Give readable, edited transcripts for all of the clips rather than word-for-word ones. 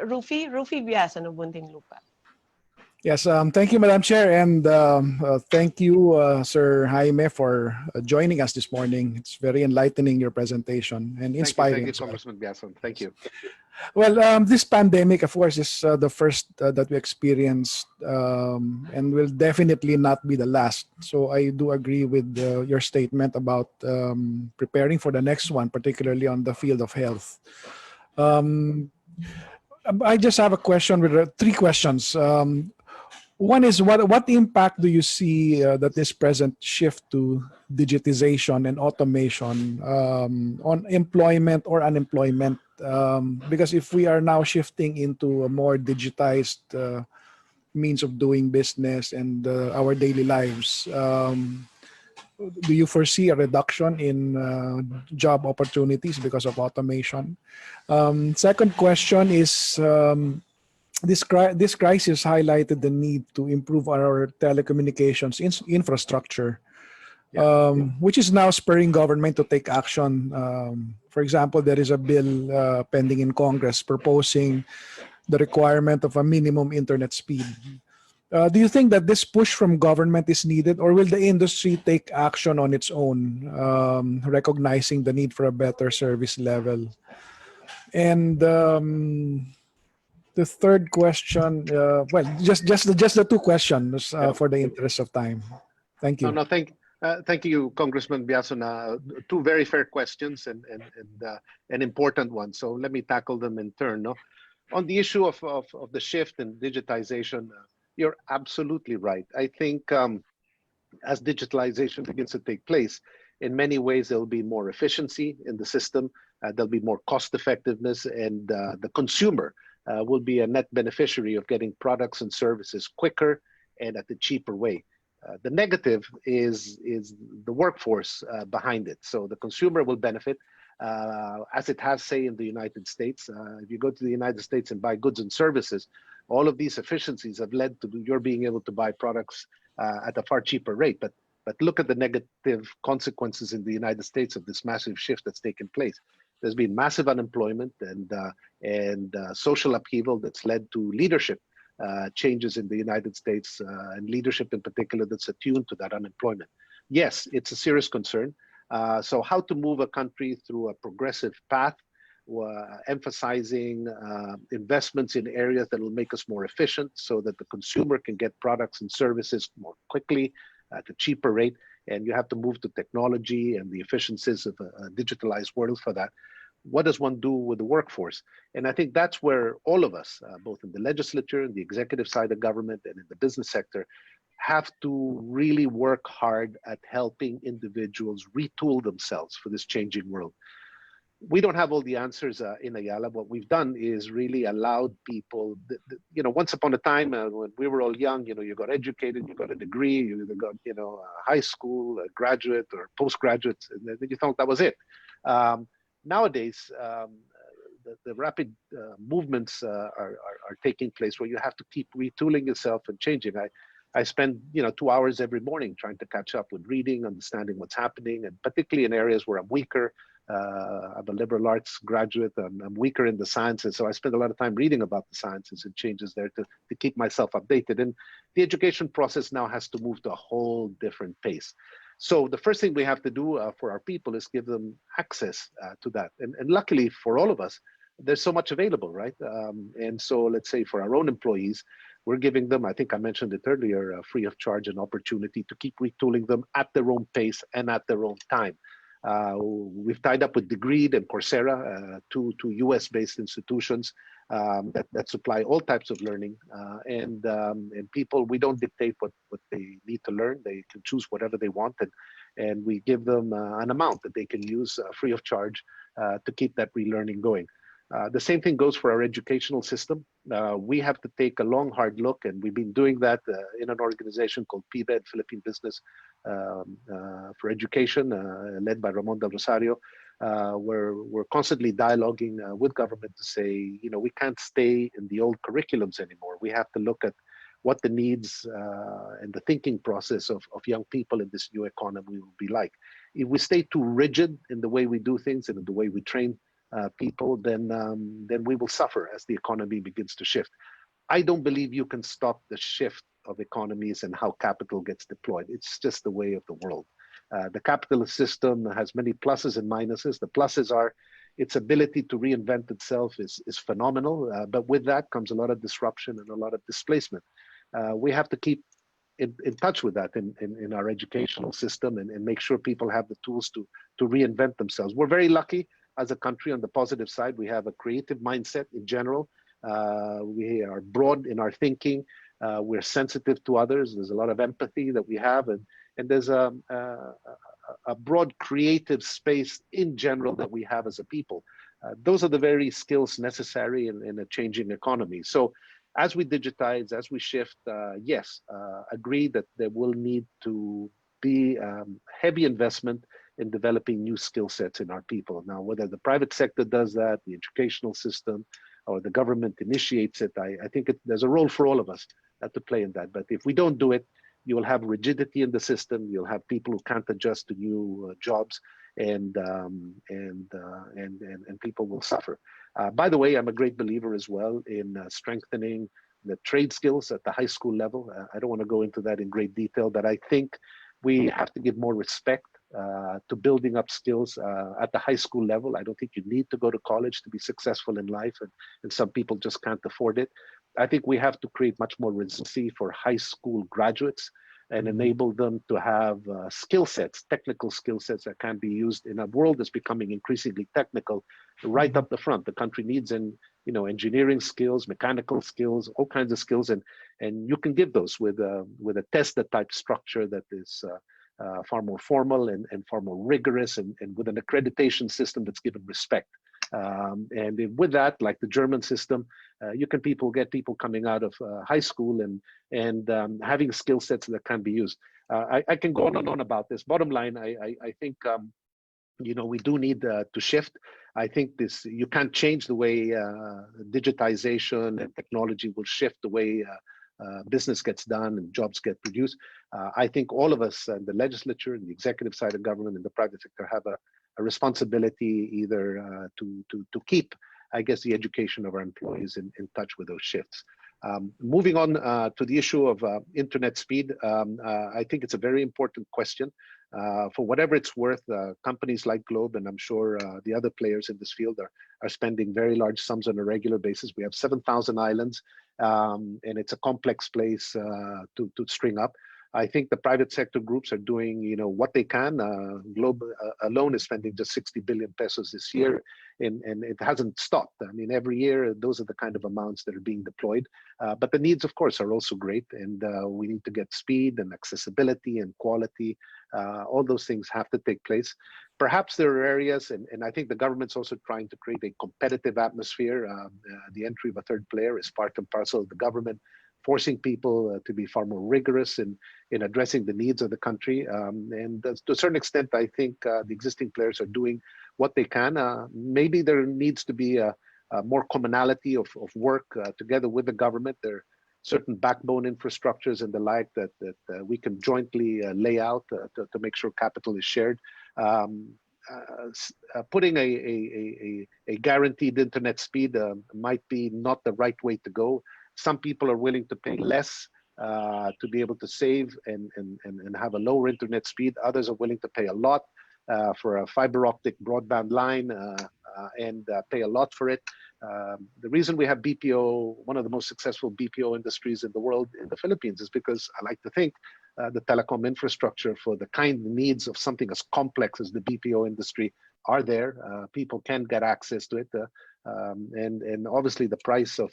Ruffy Biazon of Muntinlupa. Yes, thank you, Madam Chair, and thank you, Sir Jaime, for joining us this morning. It's very enlightening, your presentation, and inspiring. Thank you, Congressman Biazon. Thank you. Well, this pandemic, of course, is the first that we experienced, and will definitely not be the last. So I do agree with your statement about preparing for the next one, particularly on the field of health. I just have a question with three questions. One is, what impact do you see that this present shift to digitization and automation on employment or unemployment? Because if we are now shifting into a more digitized means of doing business and our daily lives, do you foresee a reduction in job opportunities because of automation? Second question is, this crisis highlighted the need to improve our telecommunications infrastructure, which is now spurring government to take action. For example, there is a bill pending in Congress proposing the requirement of a minimum internet speed. Do you think that this push from government is needed, or will the industry take action on its own, recognizing the need for a better service level? And the third question, well, just the two questions for the interest of time. Thank you. No, thank you, Congressman Biazon. Two very fair questions and important ones. So let me tackle them in turn. No? On the issue of the shift in digitization, you're absolutely right. I think as digitalization begins to take place, in many ways there'll be more efficiency in the system. There'll be more cost effectiveness, and the consumer will be a net beneficiary of getting products and services quicker and at a cheaper way. The negative is the workforce behind it. So the consumer will benefit, as it has, say, in the United States. If you go to the United States and buy goods and services, all of these efficiencies have led to your being able to buy products at a far cheaper rate. But look at the negative consequences in the United States of this massive shift that's taken place. There's been massive unemployment and social upheaval that's led to leadership changes in the United States, and leadership in particular that's attuned to that unemployment. Yes, it's a serious concern. So how to move a country through a progressive path, emphasizing investments in areas that will make us more efficient so that the consumer can get products and services more quickly at a cheaper rate. And you have to move to technology and the efficiencies of a digitalized world for that. What does one do with the workforce? And I think that's where all of us, both in the legislature and the executive side of government and in the business sector, have to really work hard at helping individuals retool themselves for this changing world. We don't have all the answers in Ayala. What we've done is really allowed people, once upon a time when we were all young, you got educated, you got a degree, you either got, a high school, a graduate or postgraduate, and then you thought that was it. Nowadays, the rapid movements are taking place where you have to keep retooling yourself and changing. I spend 2 hours every morning trying to catch up with reading, understanding what's happening, and particularly in areas where I'm weaker. I'm a liberal arts graduate. I'm weaker in the sciences, so I spend a lot of time reading about the sciences and changes there to keep myself updated. And the education process now has to move to a whole different pace. So the first thing we have to do for our people is give them access to that. And luckily for all of us, there's so much available, right? And so let's say for our own employees, we're giving them, I think I mentioned it earlier, free of charge, an opportunity to keep retooling them at their own pace and at their own time. We've tied up with Degreed and Coursera, two US-based institutions that supply all types of learning. And people, we don't dictate what they need to learn. They can choose whatever they want, and we give them an amount that they can use free of charge to keep that relearning going. The same thing goes for our educational system. We have to take a long, hard look, and we've been doing that in an organization called PBED, Philippine Business for Education, led by Ramon Del Rosario. We're constantly dialoguing with government to say, we can't stay in the old curriculums anymore. We have to look at what the needs and the thinking process of young people in this new economy will be like. If we stay too rigid in the way we do things and in the way we train people, then we will suffer as the economy begins to shift. I don't believe you can stop the shift of economies and how capital gets deployed. It's just the way of the world. The capitalist system has many pluses and minuses. The pluses are its ability to reinvent itself is phenomenal, but with that comes a lot of disruption and a lot of displacement. We have to keep in touch with that in our educational system and make sure people have the tools to reinvent themselves. We're very lucky as a country on the positive side. We have a creative mindset in general. We are broad in our thinking. We're sensitive to others. There's a lot of empathy that we have, and there's a broad creative space in general that we have as a people. Those are the very skills necessary in a changing economy. So as we digitize, as we shift, yes, agree that there will need to be heavy investment in developing new skill sets in our people. Now, whether the private sector does that, the educational system, or the government initiates it, I think there's a role for all of us to play in that. But if we don't do it, you will have rigidity in the system. You'll have people who can't adjust to new jobs, and people will suffer. By the way, I'm a great believer as well in strengthening the trade skills at the high school level. I don't want to go into that in great detail, but I think we have to give more respect to building up skills at the high school level. I don't think you need to go to college to be successful in life, and some people just can't afford it. I think we have to create much more residency for high school graduates and enable them to have skill sets, technical skill sets that can be used in a world that's becoming increasingly technical right up the front. The country needs engineering skills, mechanical skills, all kinds of skills, and you can give those with a tested type structure that is far more formal and far more rigorous, and with an accreditation system that's given respect. And with that, like the German system, you can get people coming out of high school and having skill sets that can be used. I can go on and on about this. Bottom line, I think we do need to shift. I think you can't change the way digitization and technology will shift the way business gets done and jobs get produced. I think all of us, the legislature and the executive side of government and the private sector, have a responsibility either to keep, I guess, the education of our employees in touch with those shifts. Moving on to the issue of internet speed, I think it's a very important question. For whatever it's worth, companies like Globe, and I'm sure the other players in this field are spending very large sums on a regular basis. We have 7,000 islands, and it's a complex place to string up. I think the private sector groups are doing, what they can. Globe alone is spending just 60 billion pesos this year, and it hasn't stopped. I mean, every year, those are the kind of amounts that are being deployed. But the needs, of course, are also great, and we need to get speed and accessibility and quality. All those things have to take place. Perhaps there are areas, and I think the government's also trying to create a competitive atmosphere. The entry of a third player is part and parcel of the government forcing people to be far more rigorous in addressing the needs of the country. And to a certain extent, I think the existing players are doing what they can. Maybe there needs to be a more commonality of work together with the government. There are certain backbone infrastructures and the like that we can jointly lay out to make sure capital is shared. Putting a guaranteed internet speed might be not the right way to go. Some people are willing to pay less to be able to save and have a lower internet speed. Others are willing to pay a lot for a fiber optic broadband line and pay a lot for it. The reason we have BPO, one of the most successful BPO industries in the world in the Philippines, is because I like to think the telecom infrastructure for the kind of needs of something as complex as the BPO industry are there. People can get access to it. And obviously the price of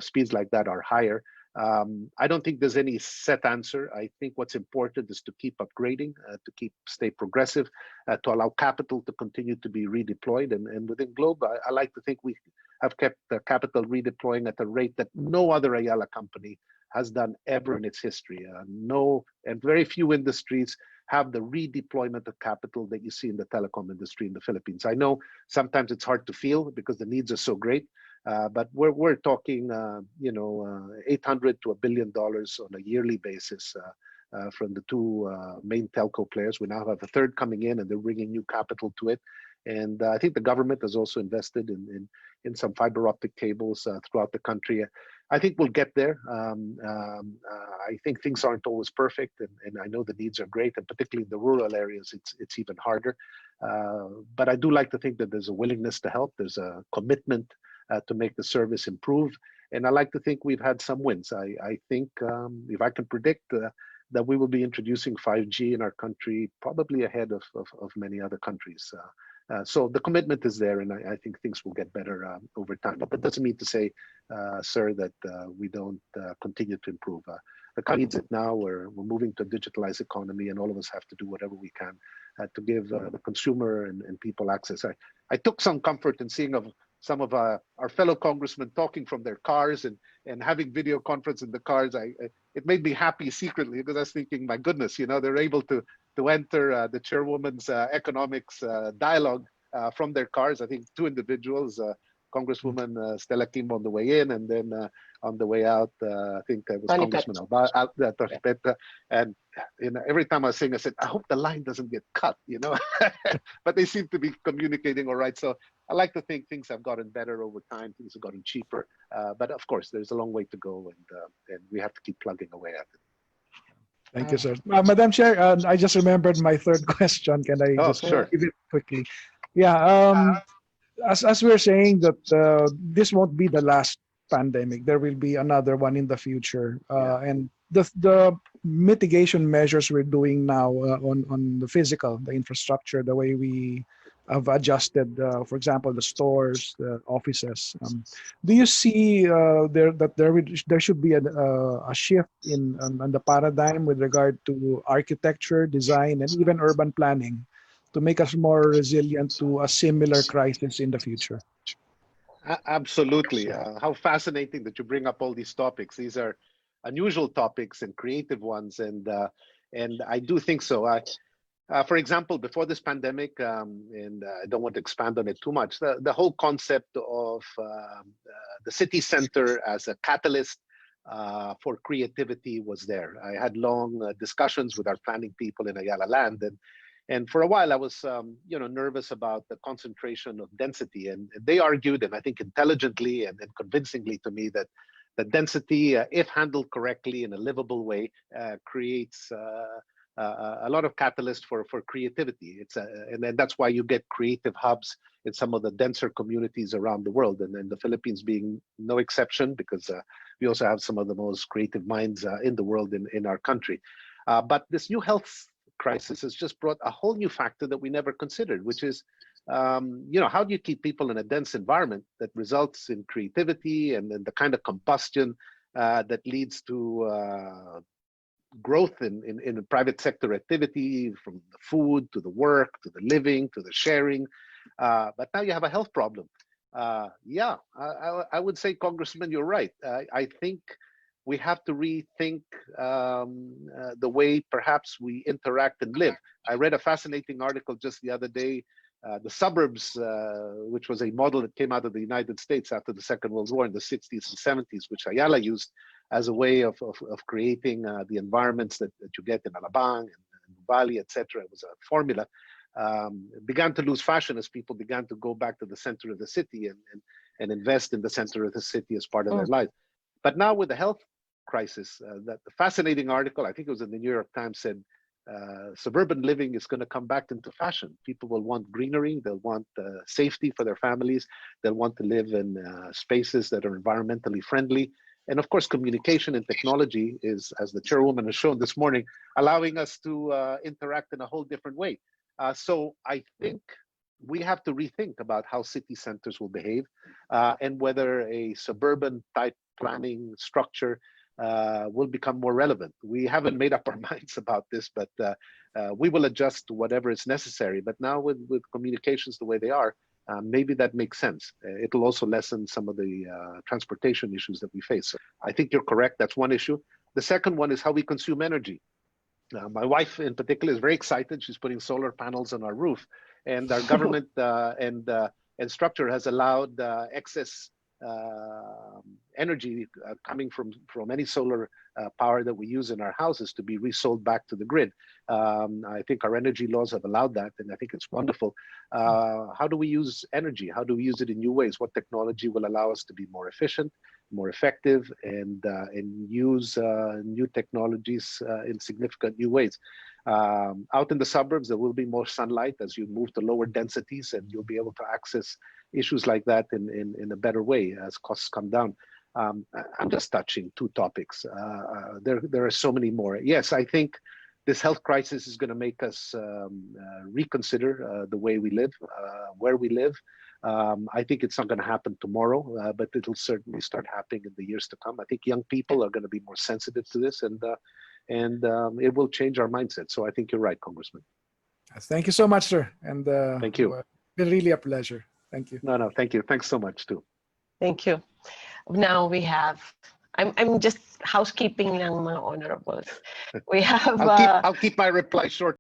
speeds like that are higher. I don't think there's any set answer. I think what's important is to keep upgrading, to stay progressive, to allow capital to continue to be redeployed. And within Globe, I like to think we have kept the capital redeploying at a rate that no other Ayala company has done ever in its history. And very few industries have the redeployment of capital that you see in the telecom industry in the Philippines. I know sometimes it's hard to feel because the needs are so great. But we're talking, 800 to $1 billion on a yearly basis from the two main telco players. We now have a third coming in, and they're bringing new capital to it. And I think the government has also invested in some fiber optic cables throughout the country. I think we'll get there. I think things aren't always perfect, and I know the needs are great, and particularly in the rural areas, it's even harder. But I do like to think that there's a willingness to help. There's a commitment to make the service improve. And I like to think we've had some wins. I think if I can predict that we will be introducing 5G in our country probably ahead of many other countries. So the commitment is there, and I think things will get better over time. But that doesn't mean to say, sir, that we don't continue to improve. The country needs it now. We're moving to a digitalized economy, and all of us have to do whatever we can to give the consumer and people access. I took some comfort in seeing some of our fellow congressmen talking from their cars and having video conference in the cars. It made me happy secretly, because I was thinking, my goodness, they're able to enter the chairwoman's economics dialogue from their cars. I think two individuals, Congresswoman Stella Kim on the way in, and then on the way out, I think it was Congressman Torpeta. And every time I was saying, I said, I hope the line doesn't get cut, but they seem to be communicating all right. So I like to think things have gotten better over time. Things have gotten cheaper, but of course, there's a long way to go, and we have to keep plugging away at it. Thank you, sir. Madam Chair, I just remembered my third question. Can I just give it quickly? Yeah. As we're saying that this won't be the last pandemic, there will be another one in the future, and the mitigation measures we're doing now on the physical, the infrastructure, the way we have adjusted, for example, the stores, the offices. Do you see there should be a shift in the paradigm with regard to architecture, design, and even urban planning to make us more resilient to a similar crisis in the future? Absolutely. How fascinating that you bring up all these topics. These are unusual topics and creative ones, and I do think so. For example, before this pandemic, and I don't want to expand on it too much, the whole concept of the city center as a catalyst for creativity was there. I had long discussions with our planning people in Ayala Land, and for a while I was nervous about the concentration of density, and they argued, and I think intelligently and convincingly to me, that the density, if handled correctly in a livable way, creates a lot of catalyst for creativity. And then that's why you get creative hubs in some of the denser communities around the world, and then the Philippines being no exception, because we also have some of the most creative minds in the world in our country. But this new health crisis has just brought a whole new factor that we never considered, which is, how do you keep people in a dense environment that results in creativity and then the kind of combustion that leads to growth in private sector activity, from the food to the work to the living to the sharing. But now you have a health problem. I would say, Congressman, you're right. I think we have to rethink the way perhaps we interact and live. I read a fascinating article just the other day, the suburbs, which was a model that came out of the United States after the Second World War in the 60s and 70s, which Ayala used as a way of creating the environments that you get in Alabang and Bali, etc. It was a formula. Began to lose fashion as people began to go back to the center of the city and invest in the center of the city as part of their life. But now with the health crisis, that the fascinating article, I think it was in the New York Times, said suburban living is going to come back into fashion. People will want greenery, they'll want safety for their families, they'll want to live in spaces that are environmentally friendly. And of course, communication and technology is, as the chairwoman has shown this morning, allowing us to interact in a whole different way. So I think we have to rethink about how city centers will behave, and whether a suburban type planning structure will become more relevant. We haven't made up our minds about this, but we will adjust to whatever is necessary. But now with communications the way they are, maybe that makes sense. It'll also lessen some of the transportation issues that we face. So I think you're correct. That's one issue. The second one is how we consume energy. My wife in particular is very excited. She's putting solar panels on our roof, and our government and structure has allowed excess energy coming from any solar power that we use in our houses to be resold back to the grid. I think our energy laws have allowed that, and I think it's wonderful. How do we use energy? How do we use it in new ways? What technology will allow us to be more efficient, more effective, and use new technologies in significant new ways? Out in the suburbs, there will be more sunlight as you move to lower densities, and you'll be able to access issues like that in a better way as costs come down. I'm just touching two topics. There are so many more. Yes, I think this health crisis is going to make us reconsider the way we live, where we live. I think it's not going to happen tomorrow, but it'll certainly start happening in the years to come. I think young people are going to be more sensitive to this, and it will change our mindset. So I think you're right, Congressman. Thank you so much, sir. And thank you. It's been really a pleasure. Thank you. No, thank you. Thanks so much too. Thank you. Now we have, I'm just housekeeping lang mga honorables. We have I'll keep my reply short.